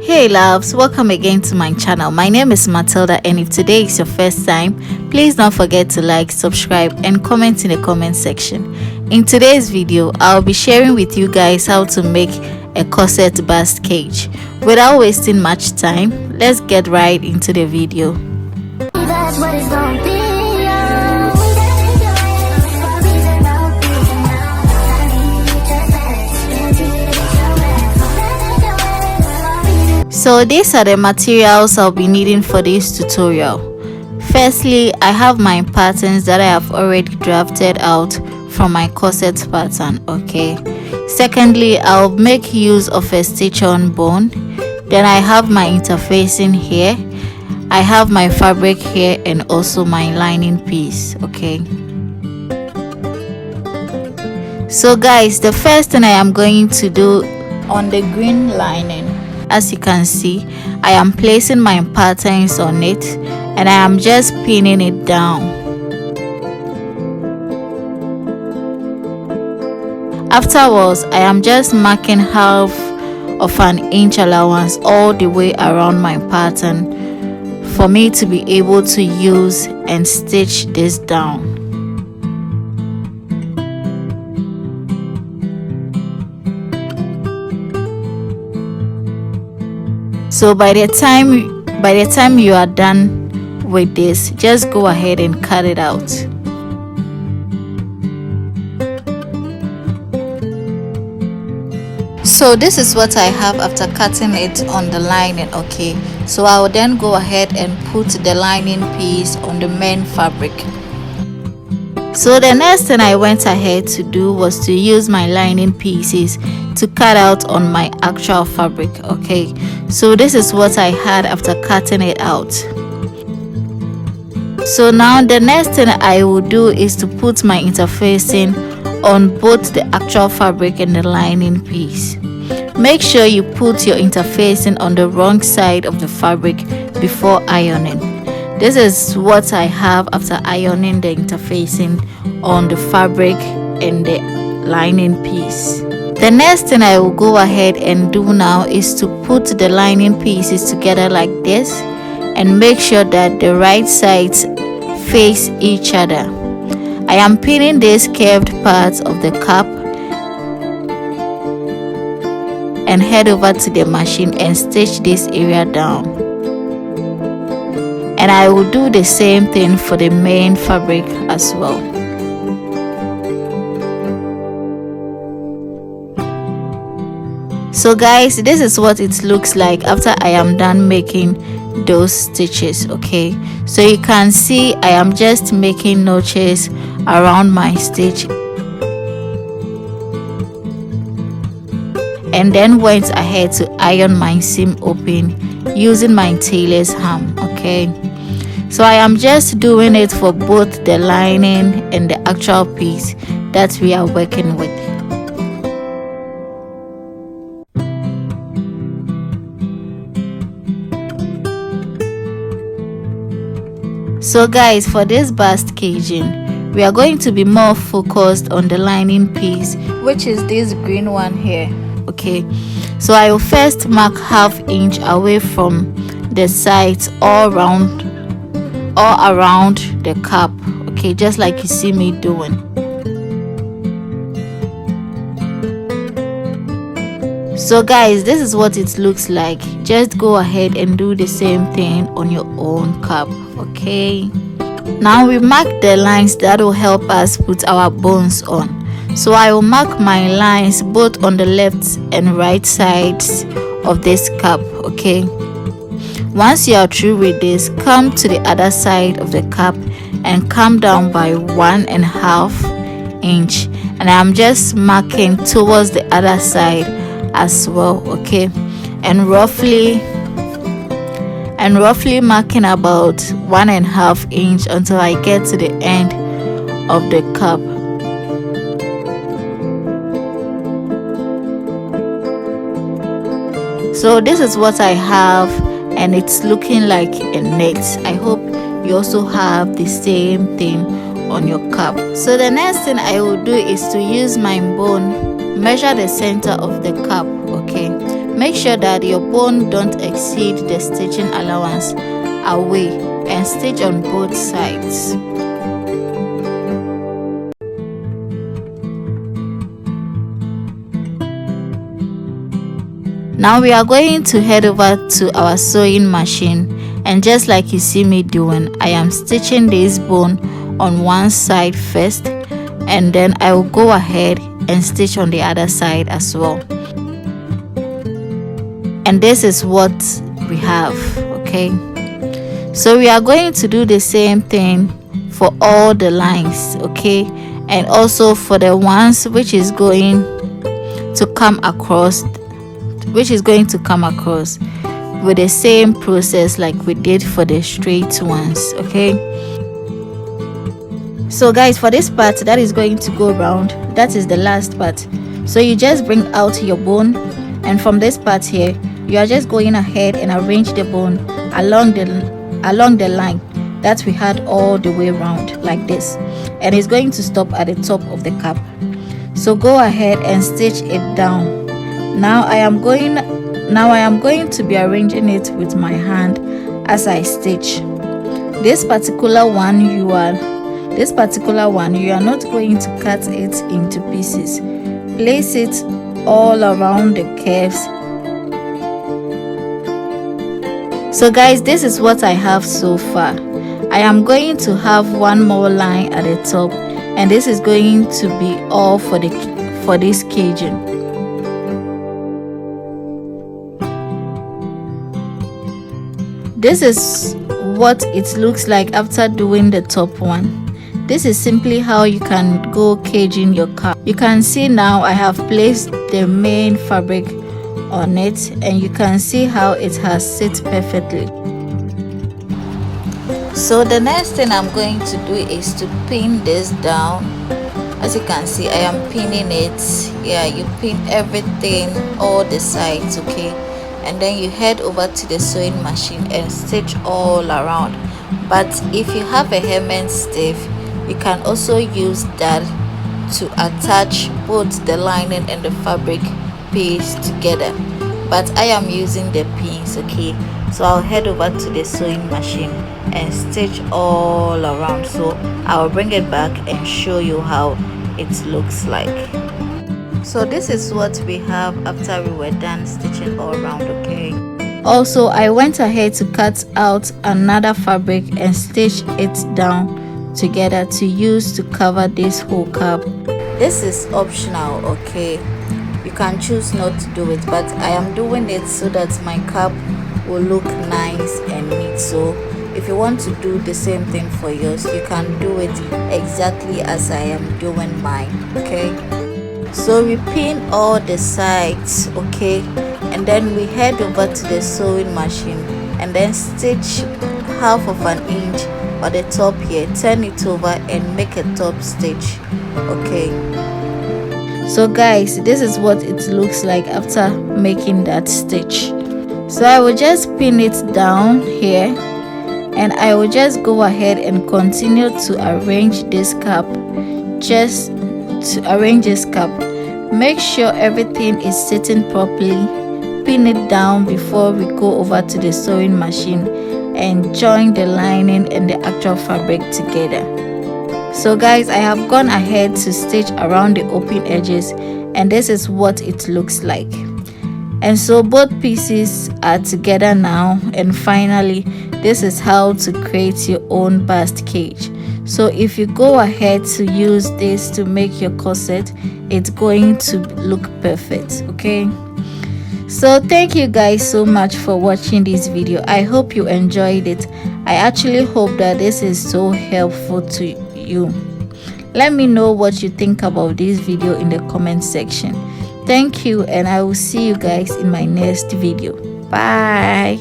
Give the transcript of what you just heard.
Hey loves, welcome again to my channel. My name is Matilda, and if today is your first time, please don't forget to like, subscribe and comment in the comment section. In today's video, I'll be sharing with you guys how to make a corset bust cage. Without wasting much time, let's get right into the video. That's what it's gonna be. So these are the materials I'll be needing for this tutorial. Firstly, I have my patterns that I have already drafted out from my corset pattern, okay. Secondly, I'll make use of a stitch-on bone. Then I have my interfacing here, I have my fabric here, and also my lining piece, okay. So guys, the first thing I am going to do on the green lining, as you can see, I am placing my patterns on it and I am just pinning it down. Afterwards, I am just marking half of an inch allowance all the way around my pattern for me to be able to use and stitch this down. So by the time you are done with this, just go ahead and cut it out. So this is what I have after cutting it on the lining, okay. So I will then go ahead and put the lining piece on the main fabric. So the next thing I went ahead to do was to use my lining pieces to cut out on my actual fabric, okay. So this is what I had after cutting it out. So now the next thing I will do is to put my interfacing on both the actual fabric and the lining piece. Make sure you put your interfacing on the wrong side of the fabric before ironing. This is what I have after ironing the interfacing on the fabric and the lining piece. The next thing I will go ahead and do now is to put the lining pieces together like this and make sure that the right sides face each other. I am pinning these curved parts of the cap and head over to the machine and stitch this area down. And I will do the same thing for the main fabric as well. So guys, this is what it looks like after I am done making those stitches, okay. So you can see I am just making notches around my stitch and then went ahead to iron my seam open using my tailor's ham, okay. So I am just doing it for both the lining and the actual piece that we are working with. So guys, for this bust caging, we are going to be more focused on the lining piece, which is this green one here, okay. So I will first mark ½ inch away from the sides all around the cap, okay, just like you see me doing. So guys, this is what it looks like. Just go ahead and do the same thing on your own cap, okay. Now we mark the lines that will help us put our bones on. So I will mark my lines both on the left and right sides of this cap, okay. Once you are through with this, come to the other side of the cap and come down by 1.5 inch, and I'm just marking towards the other side as well, okay, and roughly marking about 1.5 inch until I get to the end of the cap. So this is what I have, and it's looking like a net. I hope you also have the same thing on your cap. So the next thing I will do is to use my bone, measure the center of the cap, okay. Make sure that your bone don't exceed the stitching allowance away, and stitch on both sides. Now we are going to head over to our sewing machine, and just like you see me doing, I am stitching this bone on one side first, and then I will go ahead and stitch on the other side as well. And this is what we have. Okay, so we are going to do the same thing for all the lines. Okay, and also for the ones which is going to come across with the same process like we did for the straight ones. Okay, so guys, for this part that is going to go round, that is the last part. So you just bring out your bone, and from this part here you are just going ahead and arrange the bone along the line that we had all the way around like this, and it's going to stop at the top of the cap. So go ahead and stitch it down. Now I am going to be arranging it with my hand as I stitch. This particular one you are not going to cut it into pieces. Place it all around the curves. So guys, this is what I have so far. I am going to have one more line at the top, and this is going to be all for this caging. This is what it looks like after doing the top one. This is simply how you can go caging your cap. You can see now I have placed the main fabric on it, and you can see how it has sit perfectly. So the next thing I'm going to do is to pin this down. As you can see, I am pinning it. Yeah, you pin everything, all the sides. Okay, and then you head over to the sewing machine and stitch all around. But if you have a hemming stiff, you can also use that to attach both the lining and the fabric piece together, but I am using the pins. Okay, so I'll head over to the sewing machine and stitch all around. So I'll bring it back and show you how it looks like. So this is what we have after we were done stitching all around. Okay, also I went ahead to cut out another fabric and stitch it down together to use to cover this whole cap. This is optional. Okay, you can choose not to do it, but I am doing it so that my cap will look nice and neat. So if you want to do the same thing for yours, you can do it exactly as I am doing mine. Okay, so we pin all the sides. Okay, and then we head over to the sewing machine and then stitch half of an inch on the top here, turn it over and make a top stitch. Okay, so guys, this is what it looks like after making that stitch. So I will just pin it down here, and I will just go ahead and continue to arrange this cap. Make sure everything is sitting properly. Pin it down before we go over to the sewing machine and join the lining and the actual fabric together. So guys, I have gone ahead to stitch around the open edges, and this is what it looks like. And so both pieces are together now, and finally this is how to create your own bust cage. So if you go ahead to use this to make your corset, it's going to look perfect. Okay, so thank you guys so much for watching this video. I hope you enjoyed it. I actually hope that this is so helpful to you. Let me know what you think about this video in the comment section. Thank you, and I will see you guys in my next video. Bye.